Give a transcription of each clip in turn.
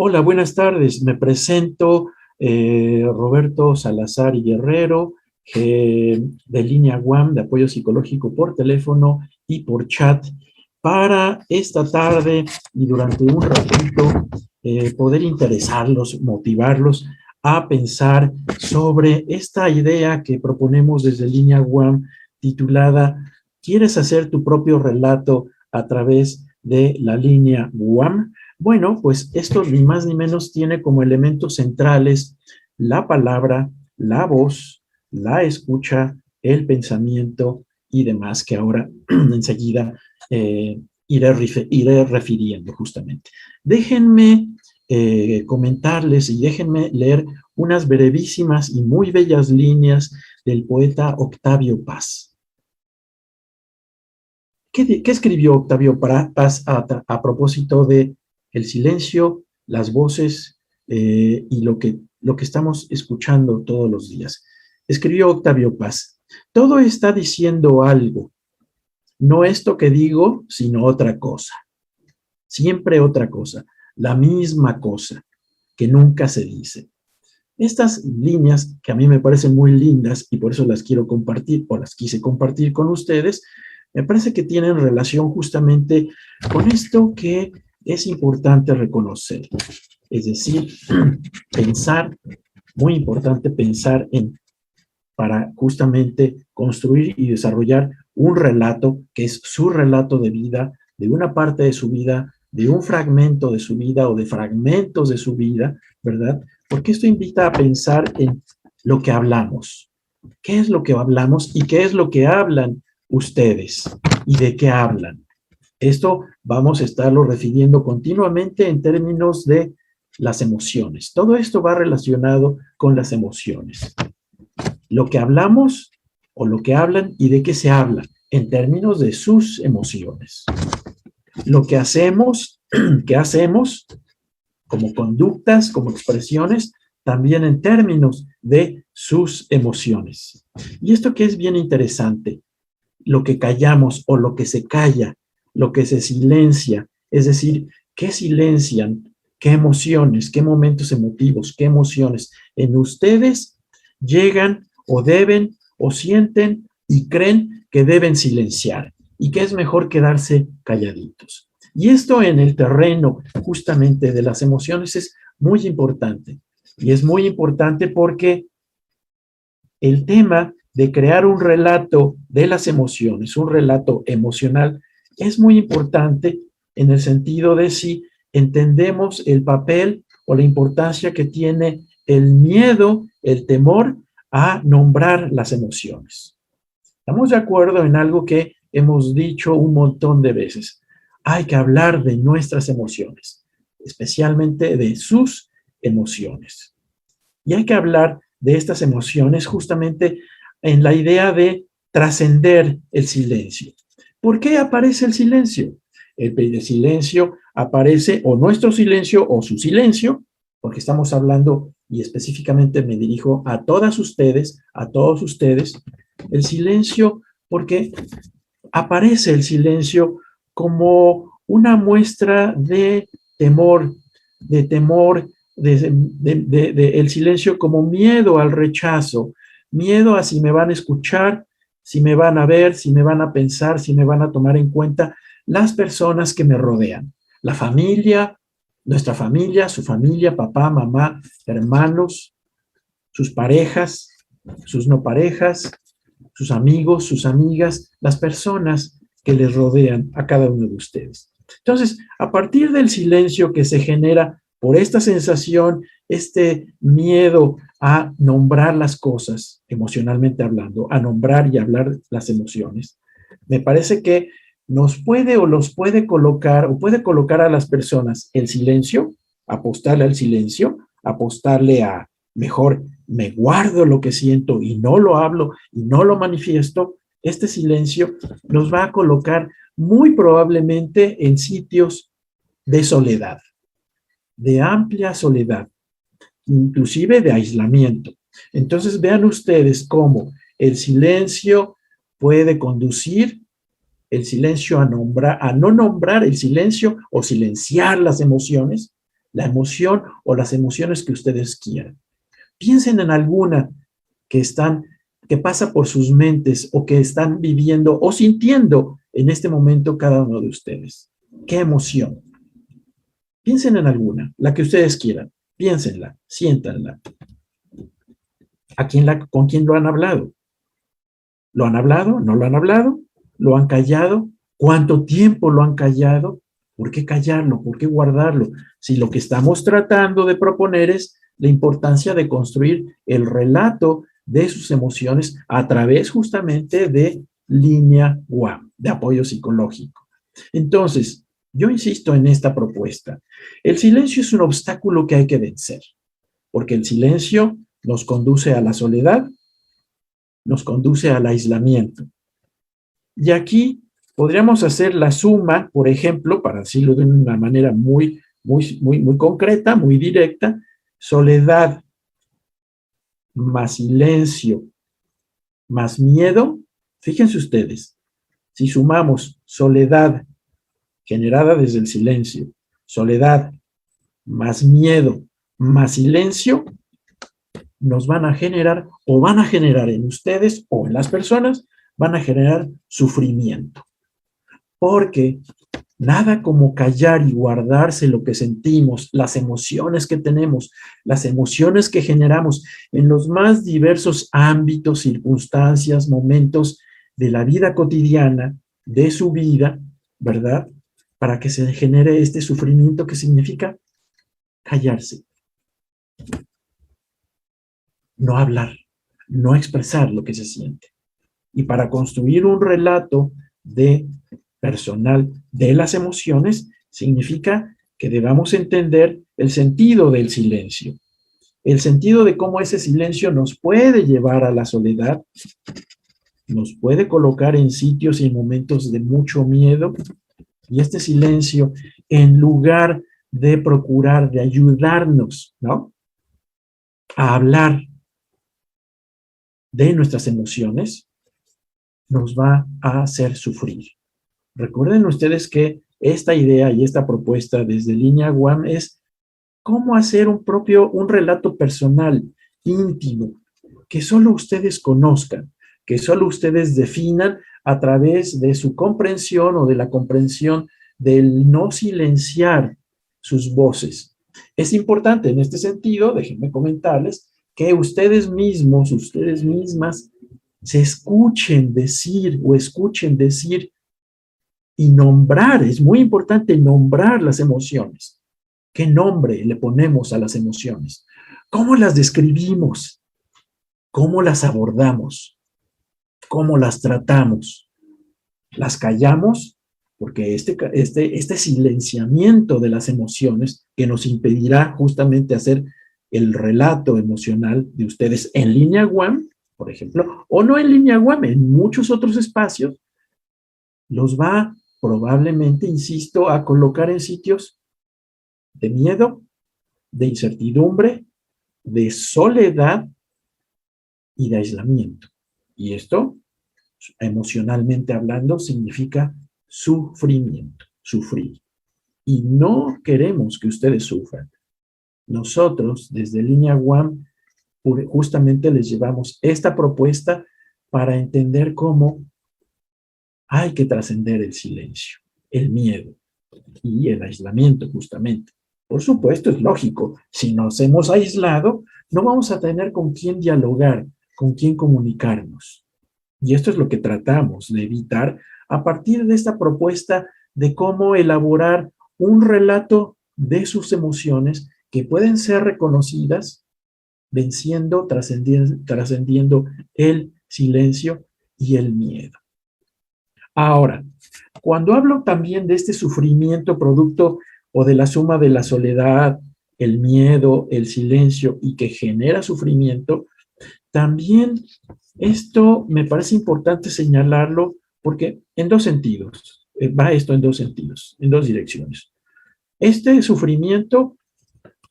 Hola, buenas tardes. Me presento Roberto Salazar y Guerrero, de Línea UAM de apoyo psicológico por teléfono y por chat, para esta tarde y durante un ratito poder interesarlos, motivarlos a pensar sobre esta idea que proponemos desde Línea UAM titulada ¿Quieres hacer tu propio relato a través de la línea UAM? Bueno, pues esto ni más ni menos tiene como elementos centrales la palabra, la voz, la escucha, el pensamiento y demás que ahora enseguida iré refiriendo justamente. Déjenme comentarles y déjenme leer unas brevísimas y muy bellas líneas del poeta Octavio Paz. ¿Qué escribió Octavio Paz a propósito de el silencio, las voces y lo que estamos escuchando todos los días? Escribió Octavio Paz: todo está diciendo algo, no esto que digo, sino otra cosa. Siempre otra cosa, la misma cosa, que nunca se dice. Estas líneas, que a mí me parecen muy lindas y por eso las quiero compartir o las quise compartir con ustedes, me parece que tienen relación justamente con esto que es importante reconocer. Es decir, pensar, muy importante pensar para justamente construir y desarrollar un relato que es su relato de vida, de una parte de su vida, de un fragmento de su vida o de fragmentos de su vida, ¿verdad? Porque esto invita a pensar en lo que hablamos. ¿Qué es lo que hablamos y qué es lo que hablan ustedes? ¿Y de qué hablan? Esto vamos a estarlo refiriendo continuamente en términos de las emociones. Todo esto va relacionado con las emociones. Lo que hablamos o lo que hablan y de qué se habla en términos de sus emociones. Lo que hacemos, qué hacemos como conductas, como expresiones, también en términos de sus emociones. Y esto que es bien interesante, lo que callamos o lo que se calla, lo que se silencia, es decir, qué silencian, qué emociones, qué momentos emotivos, qué emociones en ustedes llegan o deben o sienten y creen que deben silenciar y que es mejor quedarse calladitos. Y esto en el terreno justamente de las emociones es muy importante. Y es muy importante porque el tema de crear un relato de las emociones, un relato emocional, es muy importante en el sentido de si entendemos el papel o la importancia que tiene el miedo, el temor a nombrar las emociones. Estamos de acuerdo en algo que hemos dicho un montón de veces. Hay que hablar de nuestras emociones, especialmente de sus emociones. Y hay que hablar de estas emociones justamente en la idea de trascender el silencio. ¿Por qué aparece el silencio? El silencio aparece o nuestro silencio o su silencio, porque estamos hablando y específicamente me dirijo a todas ustedes, a todos ustedes, el silencio porque aparece el silencio como una muestra de temor, el silencio como miedo al rechazo, miedo a si me van a escuchar, si me van a ver, si me van a pensar, si me van a tomar en cuenta las personas que me rodean, la familia, nuestra familia, su familia, papá, mamá, hermanos, sus parejas, sus no parejas, sus amigos, sus amigas, las personas que les rodean a cada uno de ustedes. Entonces, a partir del silencio que se genera por esta sensación, este miedo a nombrar las cosas, emocionalmente hablando, a nombrar y hablar las emociones, me parece que nos puede o los puede colocar o puede colocar a las personas el silencio, apostarle al silencio, apostarle a mejor me guardo lo que siento y no lo hablo y no lo manifiesto. Este silencio nos va a colocar muy probablemente en sitios de soledad, de amplia soledad, inclusive de aislamiento. Entonces vean ustedes cómo el silencio puede conducir el silencio a no nombrar el silencio o silenciar las emociones, la emoción o las emociones que ustedes quieran. Piensen en alguna que pasa por sus mentes o que están viviendo o sintiendo en este momento cada uno de ustedes. ¿Qué emoción? Piensen en alguna, la que ustedes quieran. Piénsenla, siéntanla. ¿Con quién lo han hablado? ¿Lo han hablado? ¿No lo han hablado? ¿Lo han callado? ¿Cuánto tiempo lo han callado? ¿Por qué callarlo? ¿Por qué guardarlo? Si lo que estamos tratando de proponer es la importancia de construir el relato de sus emociones a través justamente de línea WAM, de apoyo psicológico. Entonces, yo insisto en esta propuesta. El silencio es un obstáculo que hay que vencer, porque el silencio nos conduce a la soledad, nos conduce al aislamiento. Y aquí podríamos hacer la suma, por ejemplo, para decirlo de una manera muy concreta, muy directa, soledad más silencio más miedo. Fíjense ustedes, si sumamos soledad generada desde el silencio, soledad más miedo más silencio, nos van a generar o van a generar en ustedes o en las personas, van a generar sufrimiento. Porque nada como callar y guardarse lo que sentimos, las emociones que tenemos, las emociones que generamos en los más diversos ámbitos, circunstancias, momentos de la vida cotidiana, de su vida, ¿verdad? Para que se genere este sufrimiento que significa callarse, no hablar, no expresar lo que se siente. Y para construir un relato personal de las emociones, significa que debamos entender el sentido del silencio, el sentido de cómo ese silencio nos puede llevar a la soledad, nos puede colocar en sitios y en momentos de mucho miedo, y este silencio, en lugar de procurar, de ayudarnos, ¿no?, a hablar de nuestras emociones, nos va a hacer sufrir. Recuerden ustedes que esta idea y esta propuesta desde Línea WAM es cómo hacer un relato personal, íntimo, que solo ustedes conozcan, que solo ustedes definan a través de su comprensión o de la comprensión del no silenciar sus voces. Es importante en este sentido, déjenme comentarles, que ustedes mismos, ustedes mismas, se escuchen decir y nombrar, es muy importante nombrar las emociones. ¿Qué nombre le ponemos a las emociones? ¿Cómo las describimos? ¿Cómo las abordamos? ¿Cómo las tratamos? ¿Las callamos? Porque este silenciamiento de las emociones que nos impedirá justamente hacer el relato emocional de ustedes en Línea WAM, por ejemplo, o no en Línea WAM, en muchos otros espacios, los va probablemente, insisto, a colocar en sitios de miedo, de incertidumbre, de soledad y de aislamiento. Y esto, emocionalmente hablando, significa sufrimiento, sufrir. Y no queremos que ustedes sufran. Nosotros, desde Línea WAM, justamente les llevamos esta propuesta para entender cómo hay que trascender el silencio, el miedo y el aislamiento, justamente. Por supuesto, es lógico. Si nos hemos aislado, no vamos a tener con quién dialogar, con quién comunicarnos. Y esto es lo que tratamos de evitar a partir de esta propuesta de cómo elaborar un relato de sus emociones que pueden ser reconocidas venciendo, trascendiendo el silencio y el miedo. Ahora, cuando hablo también de este sufrimiento producto o de la suma de la soledad, el miedo, el silencio y que genera sufrimiento, también esto me parece importante señalarlo porque en dos sentidos, va esto en dos sentidos, en dos direcciones. Este sufrimiento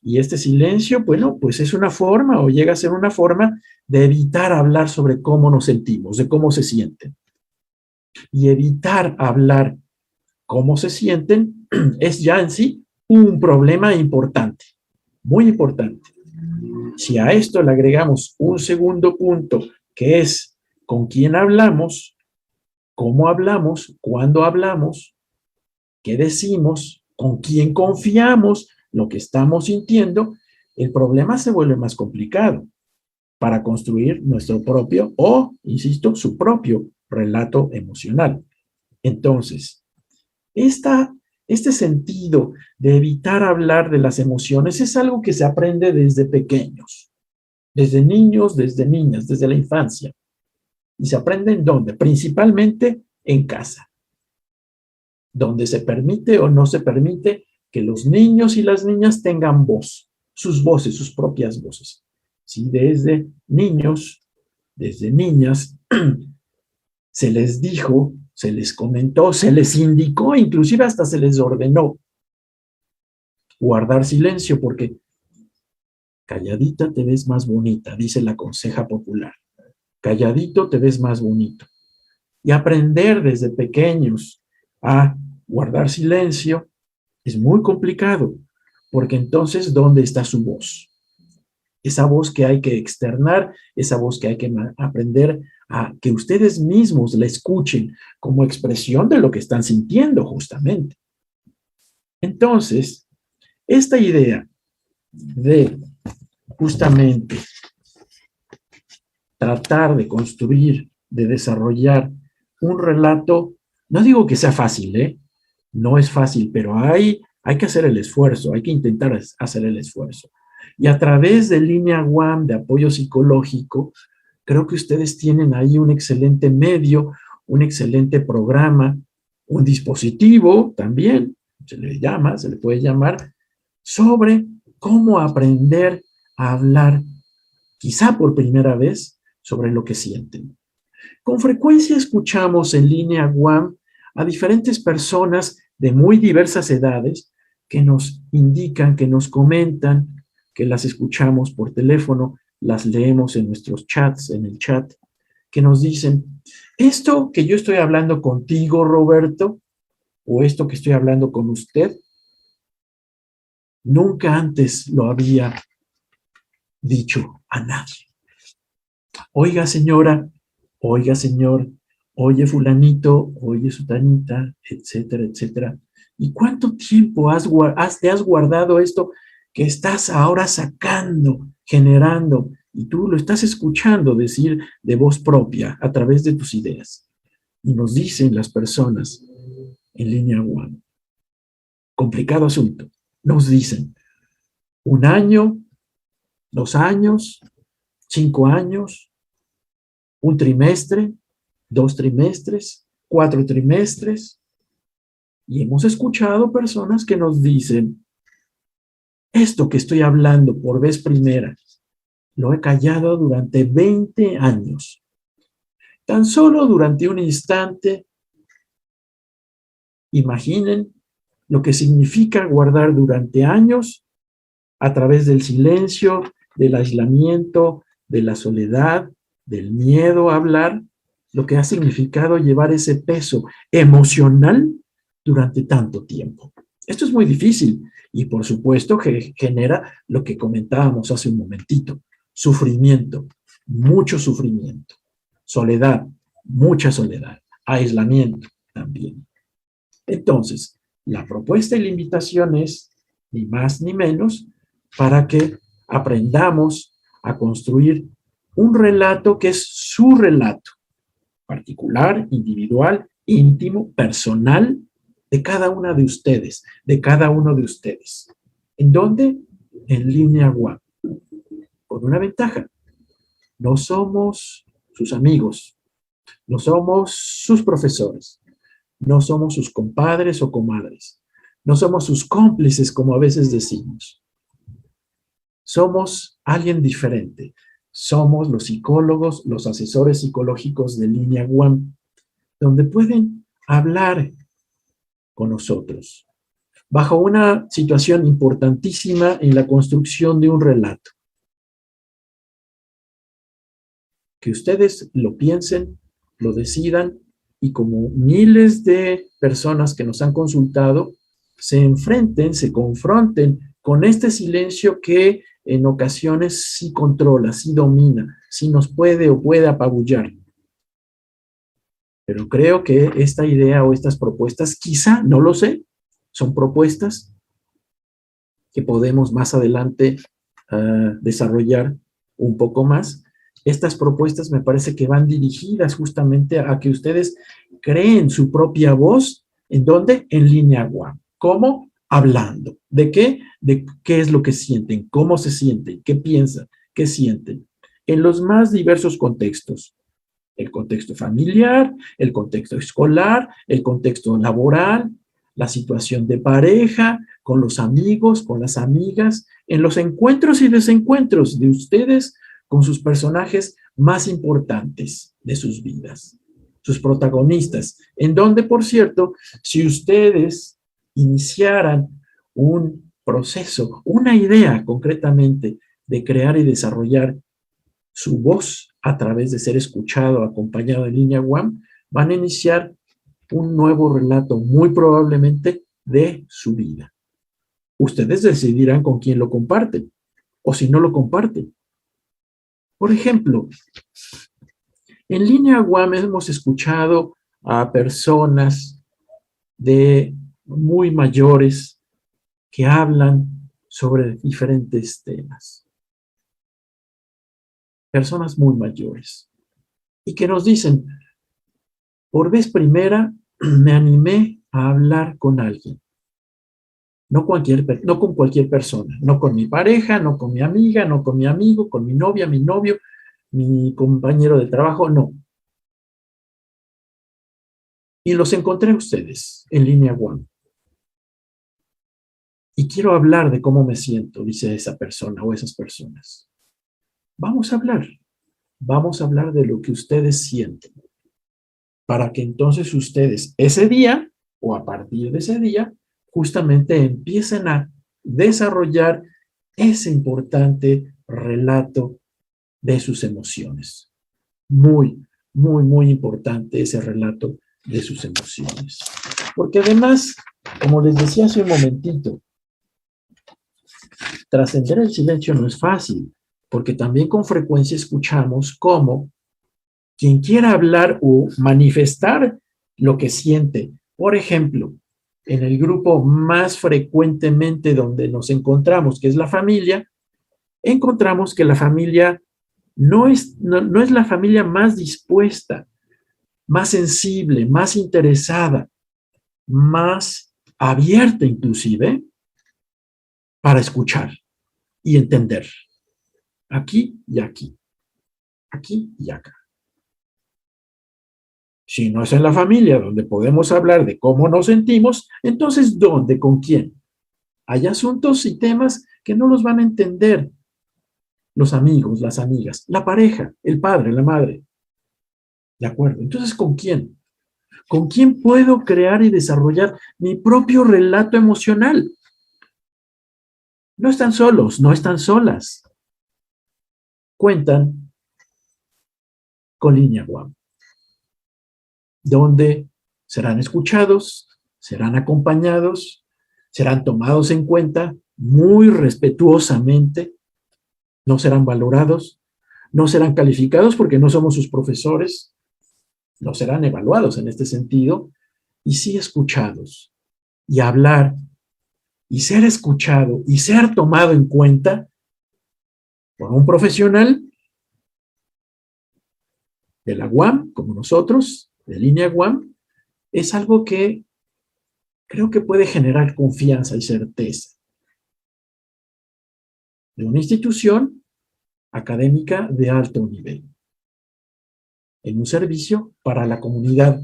y este silencio, bueno, pues es una forma o llega a ser una forma de evitar hablar sobre cómo nos sentimos, de cómo se sienten. Y evitar hablar cómo se sienten es ya en sí un problema importante, muy importante. Si a esto le agregamos un segundo punto, que es con quién hablamos, cómo hablamos, cuándo hablamos, qué decimos, con quién confiamos, lo que estamos sintiendo, el problema se vuelve más complicado para construir nuestro propio o, insisto, su propio relato emocional. Entonces, este sentido de evitar hablar de las emociones es algo que se aprende desde pequeños, desde niños, desde niñas, desde la infancia. ¿Y se aprende en dónde? Principalmente en casa, donde se permite o no se permite que los niños y las niñas tengan voz, sus voces, sus propias voces. Si desde niños, desde niñas, se les dijo, se les comentó, se les indicó, inclusive hasta se les ordenó guardar silencio, porque calladita te ves más bonita, dice la conseja popular. Calladito te ves más bonito. Y aprender desde pequeños a guardar silencio es muy complicado, porque entonces, ¿dónde está su voz? Esa voz que hay que externar, esa voz que hay que aprender a que ustedes mismos la escuchen como expresión de lo que están sintiendo justamente. Entonces, esta idea de justamente tratar de construir, de desarrollar un relato, no digo que sea fácil, ¿eh? No es fácil, pero hay que hacer el esfuerzo, hay que intentar hacer el esfuerzo. Y a través de Línea UAM de apoyo psicológico, creo que ustedes tienen ahí un excelente medio, un excelente programa, un dispositivo también, se le puede llamar, sobre cómo aprender a hablar, quizá por primera vez, sobre lo que sienten. Con frecuencia escuchamos en Línea UAM a diferentes personas de muy diversas edades que nos indican, que nos comentan, que las escuchamos por teléfono, las leemos en nuestros chats, en el chat, que nos dicen, esto que yo estoy hablando contigo, Roberto, o esto que estoy hablando con usted, nunca antes lo había dicho a nadie. Oiga, señora, oiga, señor, oye, fulanito, oye, sutanita, etcétera, etcétera. ¿Y cuánto tiempo te has guardado esto que estás ahora sacando, generando, y tú lo estás escuchando decir de voz propia a través de tus ideas? Y nos dicen las personas en Línea UAM, complicado asunto, nos dicen 1 año, 2 años, 5 años, 1 trimestre, 2 trimestres, 4 trimestres, y hemos escuchado personas que nos dicen, esto que estoy hablando por vez primera, lo he callado durante 20 años. Tan solo durante un instante, imaginen lo que significa guardar durante años a través del silencio, del aislamiento, de la soledad, del miedo a hablar, lo que ha significado llevar ese peso emocional durante tanto tiempo. Esto es muy difícil y por supuesto que genera lo que comentábamos hace un momentito, sufrimiento, mucho sufrimiento, soledad, mucha soledad, aislamiento también. Entonces, la propuesta y la invitación es, ni más ni menos, para que aprendamos a construir un relato que es su relato, particular, individual, íntimo, personal, de cada una de ustedes, de cada uno de ustedes. ¿En dónde? En Línea UAM. Con una ventaja. No somos sus amigos, no somos sus profesores, no somos sus compadres o comadres, no somos sus cómplices, como a veces decimos. Somos alguien diferente. Somos los psicólogos, los asesores psicológicos de Línea UAM, donde pueden hablar con nosotros, bajo una situación importantísima en la construcción de un relato. Que ustedes lo piensen, lo decidan, y como miles de personas que nos han consultado, se enfrenten, se confronten con este silencio que en ocasiones sí controla, sí domina, sí nos puede o puede apabullar. Pero creo que esta idea o estas propuestas, quizá, no lo sé, son propuestas que podemos más adelante desarrollar un poco más. Estas propuestas me parece que van dirigidas justamente a que ustedes creen su propia voz. ¿En dónde? En línea WAM. ¿Cómo? Hablando. ¿De qué? De qué es lo que sienten, cómo se sienten, qué piensan, qué sienten. En los más diversos contextos. El contexto familiar, el contexto escolar, el contexto laboral, la situación de pareja, con los amigos, con las amigas, en los encuentros y desencuentros de ustedes con sus personajes más importantes de sus vidas, sus protagonistas, en donde, por cierto, si ustedes iniciaran un proceso, una idea concretamente de crear y desarrollar su voz a través de ser escuchado, acompañado en línea WAM, van a iniciar un nuevo relato, muy probablemente de su vida. Ustedes decidirán con quién lo comparten o si no lo comparten. Por ejemplo, en línea WAM hemos escuchado a personas de muy mayores que hablan sobre diferentes temas. Personas muy mayores y que nos dicen, por vez primera me animé a hablar con alguien. No con cualquier persona, no con mi pareja, no con mi amiga, no con mi amigo, con mi novia, mi novio, mi compañero de trabajo, no. Y los encontré a ustedes en línea WAM. Y quiero hablar de cómo me siento, dice esa persona o esas personas. Vamos a hablar de lo que ustedes sienten, para que entonces ustedes ese día o a partir de ese día justamente empiecen a desarrollar ese importante relato de sus emociones. Muy, muy, muy importante ese relato de sus emociones. Porque además, como les decía hace un momentito, trascender el silencio no es fácil, porque también con frecuencia escuchamos cómo quien quiera hablar o manifestar lo que siente, por ejemplo, en el grupo más frecuentemente donde nos encontramos, que es la familia, encontramos que la familia no es la familia más dispuesta, más sensible, más interesada, más abierta inclusive para escuchar y entender. Aquí y aquí. Aquí y acá. Si no es en la familia donde podemos hablar de cómo nos sentimos, entonces ¿dónde? ¿Con quién? Hay asuntos y temas que no los van a entender los amigos, las amigas, la pareja, el padre, la madre. ¿De acuerdo? Entonces, ¿con quién? ¿Con quién puedo crear y desarrollar mi propio relato emocional? No están solos, no están solas. Cuentan con línea WAM, donde serán escuchados, serán acompañados, serán tomados en cuenta muy respetuosamente, no serán valorados, no serán calificados porque no somos sus profesores, no serán evaluados en este sentido, y sí escuchados. Y hablar y ser escuchado y ser tomado en cuenta por un profesional de la UAM, como nosotros, de línea UAM, es algo que creo que puede generar confianza y certeza de una institución académica de alto nivel, en un servicio para la comunidad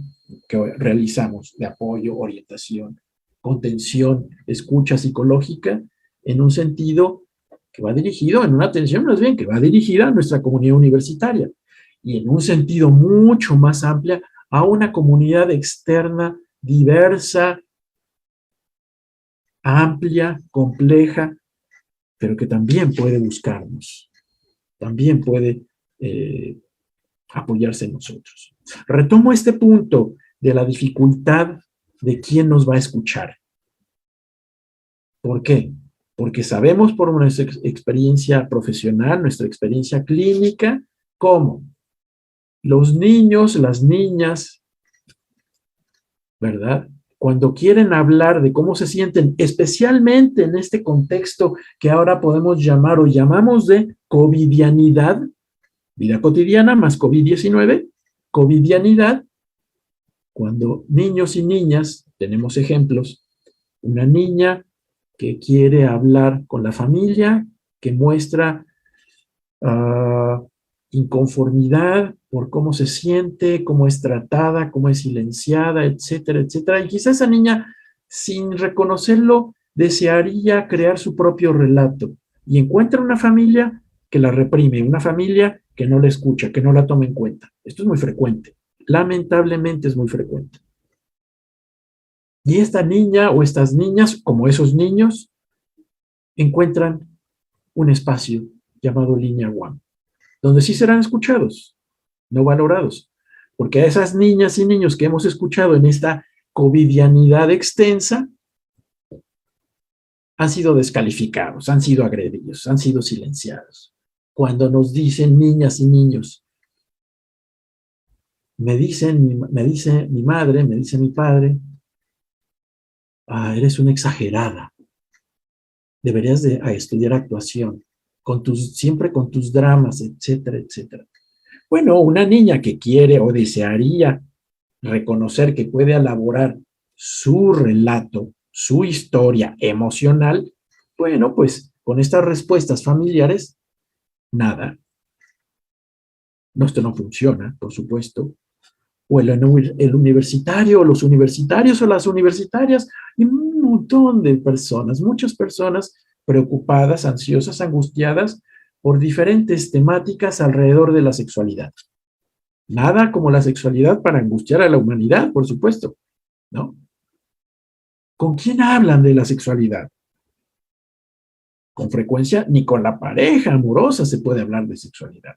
que realizamos de apoyo, orientación, contención, escucha psicológica, en un sentido que va dirigido, en una atención más bien, que va dirigida a nuestra comunidad universitaria y en un sentido mucho más amplia a una comunidad externa, diversa, amplia, compleja, pero que también puede buscarnos, también puede apoyarse en nosotros. Retomo este punto de la dificultad de quién nos va a escuchar. ¿Por qué? Porque sabemos por nuestra experiencia profesional, nuestra experiencia clínica, cómo los niños, las niñas, ¿verdad? Cuando quieren hablar de cómo se sienten, especialmente en este contexto que ahora podemos llamar o llamamos de covidianidad, vida cotidiana más COVID-19, covidianidad, cuando niños y niñas, tenemos ejemplos, una niña que quiere hablar con la familia, que muestra uh, inconformidad por cómo se siente, cómo es tratada, cómo es silenciada, etcétera, etcétera. Y quizás esa niña, sin reconocerlo, desearía crear su propio relato y encuentra una familia que la reprime, una familia que no la escucha, que no la toma en cuenta. Esto es muy frecuente. Lamentablemente es muy frecuente. Y esta niña o estas niñas, como esos niños, encuentran un espacio llamado línea One, donde sí serán escuchados, no valorados. Porque a esas niñas y niños que hemos escuchado en esta covidianidad extensa, han sido descalificados, han sido agredidos, han sido silenciados. Cuando nos dicen niñas y niños, me dice mi madre, me dice mi padre, eres una exagerada, deberías de estudiar actuación, siempre con tus dramas, etcétera, etcétera. Bueno, una niña que quiere o desearía reconocer que puede elaborar su relato, su historia emocional, bueno, pues con estas respuestas familiares, nada. No, esto no funciona, por supuesto. O el universitario, o los universitarios o las universitarias, y un montón de personas, muchas personas preocupadas, ansiosas, angustiadas por diferentes temáticas alrededor de la sexualidad. Nada como la sexualidad para angustiar a la humanidad, por supuesto, ¿no? ¿Con quién hablan de la sexualidad? Con frecuencia, ni con la pareja amorosa se puede hablar de sexualidad.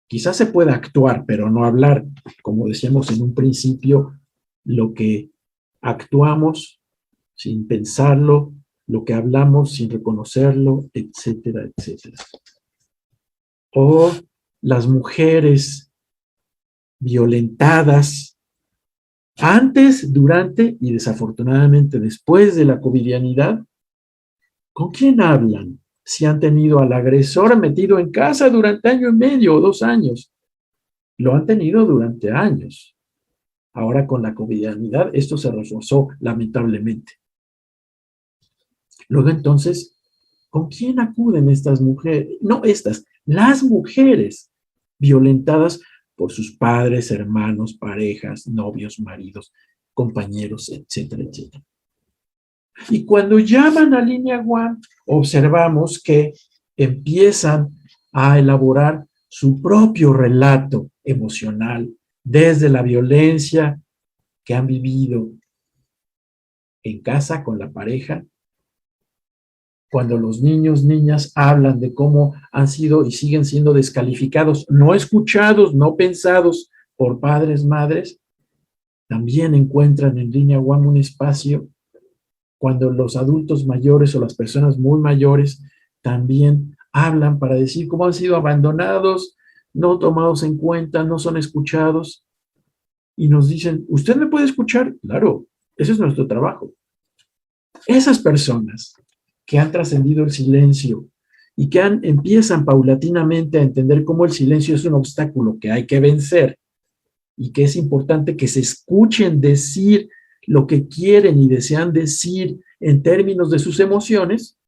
Quizás se pueda actuar, pero no hablar, como decíamos en un principio, lo que actuamos sin pensarlo, lo que hablamos sin reconocerlo, etcétera, etcétera. O las mujeres violentadas antes, durante y desafortunadamente después de la covidianidad, ¿con quién hablan? Si han tenido al agresor metido en casa durante año y medio o 2 años. Lo han tenido durante años. Ahora con la covidianidad esto se reforzó lamentablemente. Luego entonces, ¿con quién acuden estas mujeres? No estas, las mujeres violentadas por sus padres, hermanos, parejas, novios, maridos, compañeros, etcétera, etcétera. Y cuando llaman a línea One, observamos que empiezan a elaborar su propio relato emocional desde la violencia que han vivido en casa con la pareja, cuando los niños, niñas hablan de cómo han sido y siguen siendo descalificados, no escuchados, no pensados por padres, madres, también encuentran en línea One un espacio cuando los adultos mayores o las personas muy mayores también hablan para decir cómo han sido abandonados, no tomados en cuenta, no son escuchados, y nos dicen, ¿usted me puede escuchar? Claro, ese es nuestro trabajo. Esas personas que han trascendido el silencio y que empiezan paulatinamente a entender cómo el silencio es un obstáculo que hay que vencer y que es importante que se escuchen decir lo que quieren y desean decir en términos de sus emociones,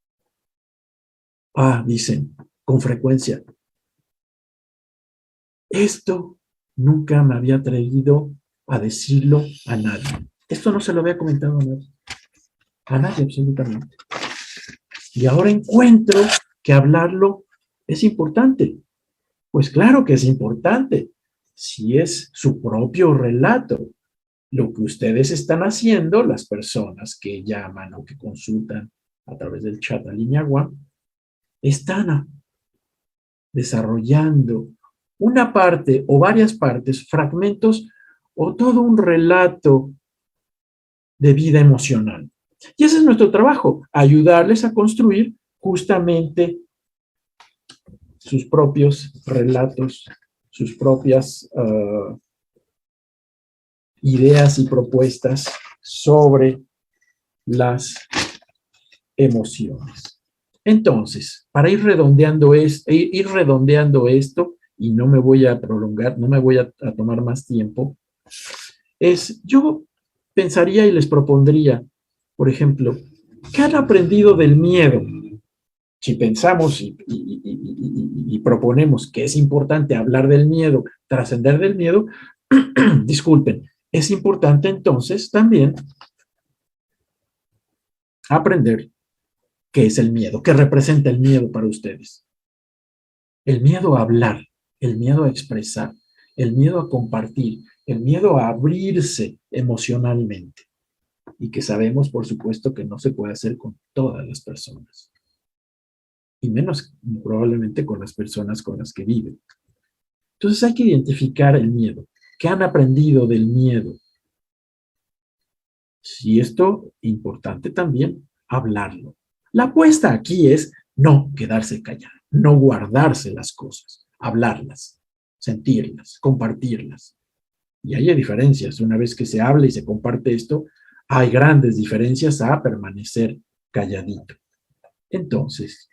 dicen con frecuencia, esto nunca me había atrevido a decirlo a nadie. Esto no se lo había comentado a nadie absolutamente. Y ahora encuentro que hablarlo es importante. Pues claro que es importante, si es su propio relato. Lo que ustedes están haciendo, las personas que llaman o que consultan a través del chat a línea One, están desarrollando una parte o varias partes, fragmentos o todo un relato de vida emocional. Y ese es nuestro trabajo, ayudarles a construir justamente sus propios relatos, sus propias ideas y propuestas sobre las emociones. Entonces, para ir redondeando esto, y no me voy a prolongar, no me voy a tomar más tiempo, yo pensaría y les propondría, por ejemplo, ¿qué han aprendido del miedo? Si pensamos y proponemos que es importante hablar del miedo, trascender del miedo, disculpen, es importante entonces también aprender qué es el miedo, qué representa el miedo para ustedes. El miedo a hablar, el miedo a expresar, el miedo a compartir, el miedo a abrirse emocionalmente. Y que sabemos, por supuesto, que no se puede hacer con todas las personas. Y menos probablemente con las personas con las que viven. Entonces hay que identificar el miedo. ¿Qué han aprendido del miedo? Si esto, importante también, hablarlo. La apuesta aquí es no quedarse callado, no guardarse las cosas, hablarlas, sentirlas, compartirlas. Y hay diferencias. Una vez que se habla y se comparte esto, hay grandes diferencias a permanecer calladito. Entonces,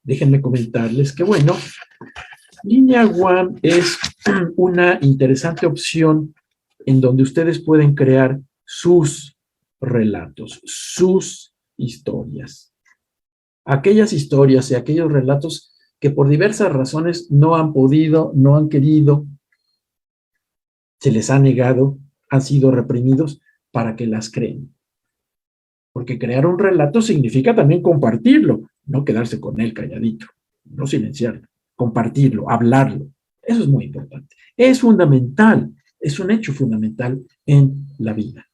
déjenme comentarles que, bueno, Línea One es una interesante opción en donde ustedes pueden crear sus relatos, sus historias. Aquellas historias y aquellos relatos que por diversas razones no han podido, no han querido, se les ha negado, han sido reprimidos para que las creen. Porque crear un relato significa también compartirlo, no quedarse con él calladito, no silenciarlo, compartirlo, hablarlo. Eso es muy importante. Es fundamental, es un hecho fundamental en la vida.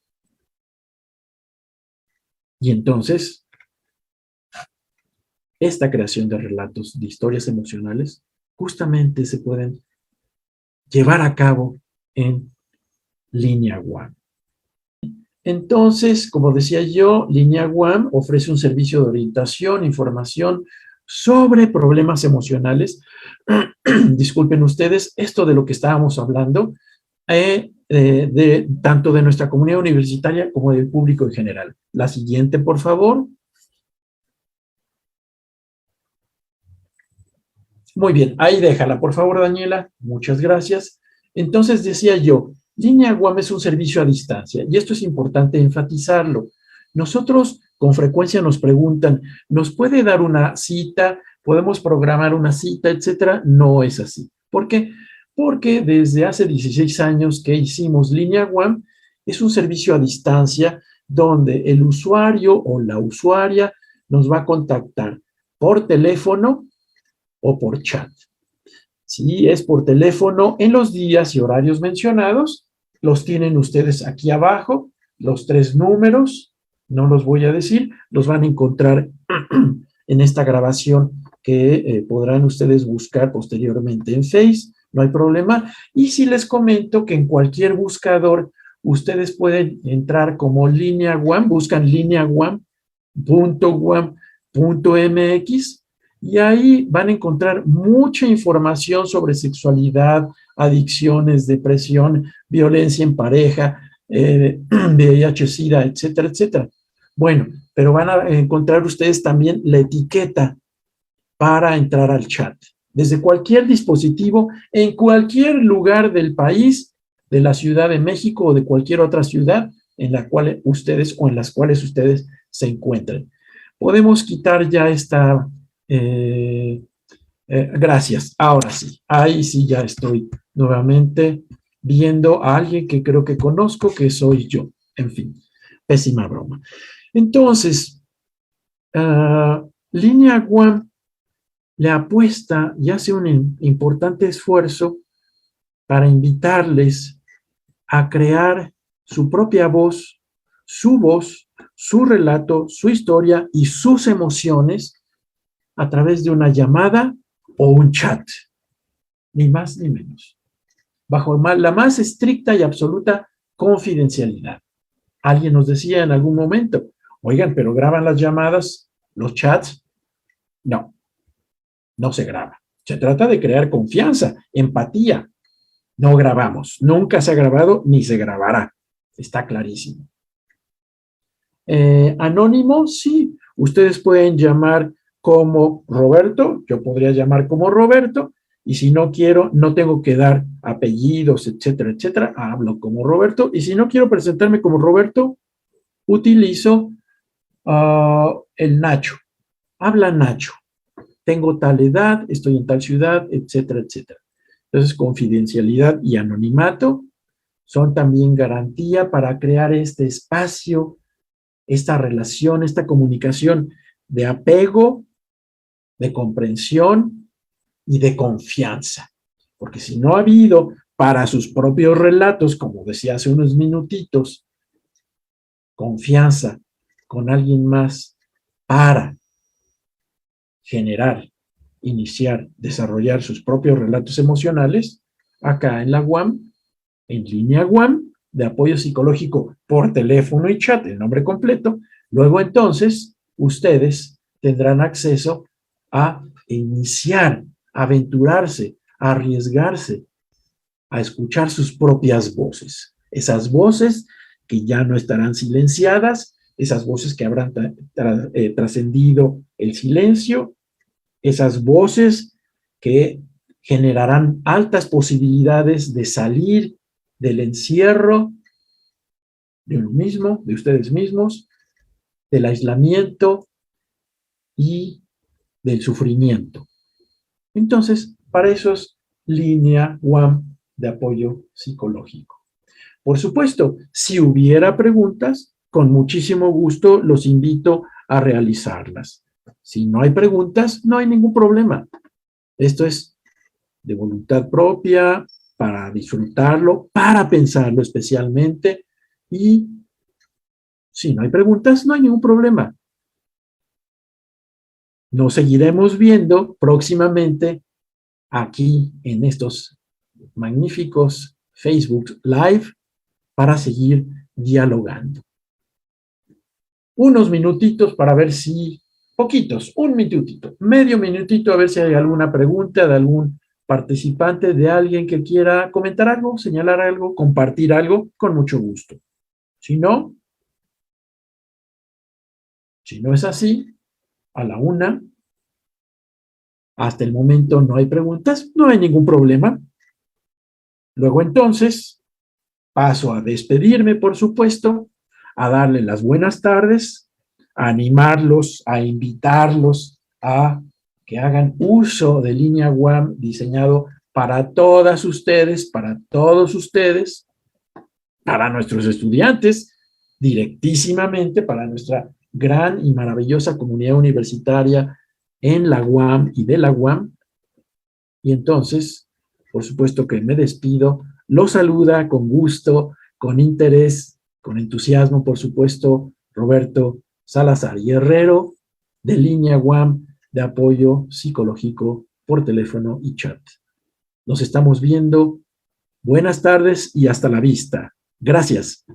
Y entonces, esta creación de relatos, de historias emocionales, justamente se pueden llevar a cabo en Línea One. Entonces, como decía yo, Línea One ofrece un servicio de orientación, información sobre problemas emocionales. Disculpen ustedes, esto de lo que estábamos hablando, tanto de nuestra comunidad universitaria como del público en general. La siguiente, por favor. Muy bien, ahí déjala, por favor, Daniela. Muchas gracias. Entonces, decía yo, Línea One es un servicio a distancia, y esto es importante enfatizarlo. Nosotros con frecuencia nos preguntan, ¿nos puede dar una cita? ¿Podemos programar una cita, etcétera? No es así. ¿Por qué? Porque desde hace 16 años que hicimos Línea One, es un servicio a distancia donde el usuario o la usuaria nos va a contactar por teléfono o por chat. Si es por teléfono, en los días y horarios mencionados, los tienen ustedes aquí abajo, los 3 números, no los voy a decir, los van a encontrar en esta grabación que podrán ustedes buscar posteriormente en Face, no hay problema. Y si les comento que en cualquier buscador ustedes pueden entrar como Línea One, buscan lineaone.one.mx y ahí van a encontrar mucha información sobre sexualidad, adicciones, depresión, violencia en pareja, VIH, SIDA, etcétera, etcétera. Bueno, pero van a encontrar ustedes también la etiqueta para entrar al chat. Desde cualquier dispositivo, en cualquier lugar del país, de la Ciudad de México o de cualquier otra ciudad en la cual ustedes o en las cuales ustedes se encuentren. Podemos quitar ya esta... gracias. Ahora sí, ahí sí ya estoy nuevamente viendo a alguien que creo que conozco, que soy yo. En fin, pésima broma. Entonces, Línea One le apuesta y hace un importante esfuerzo para invitarles a crear su propia voz, su relato, su historia y sus emociones a través de una llamada o un chat, ni más ni menos, bajo la más estricta y absoluta confidencialidad. Alguien nos decía en algún momento, Oigan, pero graban las llamadas, los chats. No, no se graba. Se trata de crear confianza, empatía. No grabamos. Nunca se ha grabado ni se grabará. Está clarísimo. Anónimo, sí. Ustedes pueden llamar como Roberto. Yo podría llamar como Roberto. Y si no quiero, no tengo que dar apellidos, etcétera, etcétera. Hablo como Roberto. Y si no quiero presentarme como Roberto, utilizo el Nacho. Habla Nacho. Tengo tal edad, estoy en tal ciudad, etcétera, etcétera. Entonces, confidencialidad y anonimato son también garantía para crear este espacio, esta relación, esta comunicación de apego, de comprensión y de confianza. Porque si no ha habido para sus propios relatos, como decía hace unos minutitos, confianza con alguien más para generar, iniciar, desarrollar sus propios relatos emocionales, acá en la UAM, en línea UAM, de apoyo psicológico por teléfono y chat, el nombre completo, luego entonces ustedes tendrán acceso a iniciar, a aventurarse, a arriesgarse, a escuchar sus propias voces. Esas voces que ya no estarán silenciadas, esas voces que habrán trascendido el silencio, esas voces que generarán altas posibilidades de salir del encierro de uno mismo, de ustedes mismos, del aislamiento y del sufrimiento. Entonces, para eso es línea UAM de apoyo psicológico. Por supuesto, si hubiera preguntas, con muchísimo gusto los invito a realizarlas. Si no hay preguntas, no hay ningún problema. Esto es de voluntad propia, para disfrutarlo, para pensarlo especialmente. Y si no hay preguntas, no hay ningún problema. Nos seguiremos viendo próximamente aquí en estos magníficos Facebook Live para seguir dialogando. Unos minutitos para ver si, poquitos, un minutito, medio minutito, a ver si hay alguna pregunta de algún participante, de alguien que quiera comentar algo, señalar algo, compartir algo, con mucho gusto. Si no es así, a la una, hasta el momento no hay preguntas, no hay ningún problema. Luego entonces paso a despedirme, por supuesto, a darle las buenas tardes, a animarlos, a invitarlos a que hagan uso de línea UAM diseñado para todas ustedes, para todos ustedes, para nuestros estudiantes, directísimamente para nuestra gran y maravillosa comunidad universitaria en la UAM y de la UAM. Y entonces, por supuesto que me despido, los saluda con gusto, con interés, con entusiasmo, por supuesto, Roberto Salazar y Herrero, de línea UAM de apoyo psicológico por teléfono y chat. Nos estamos viendo. Buenas tardes y hasta la vista. Gracias.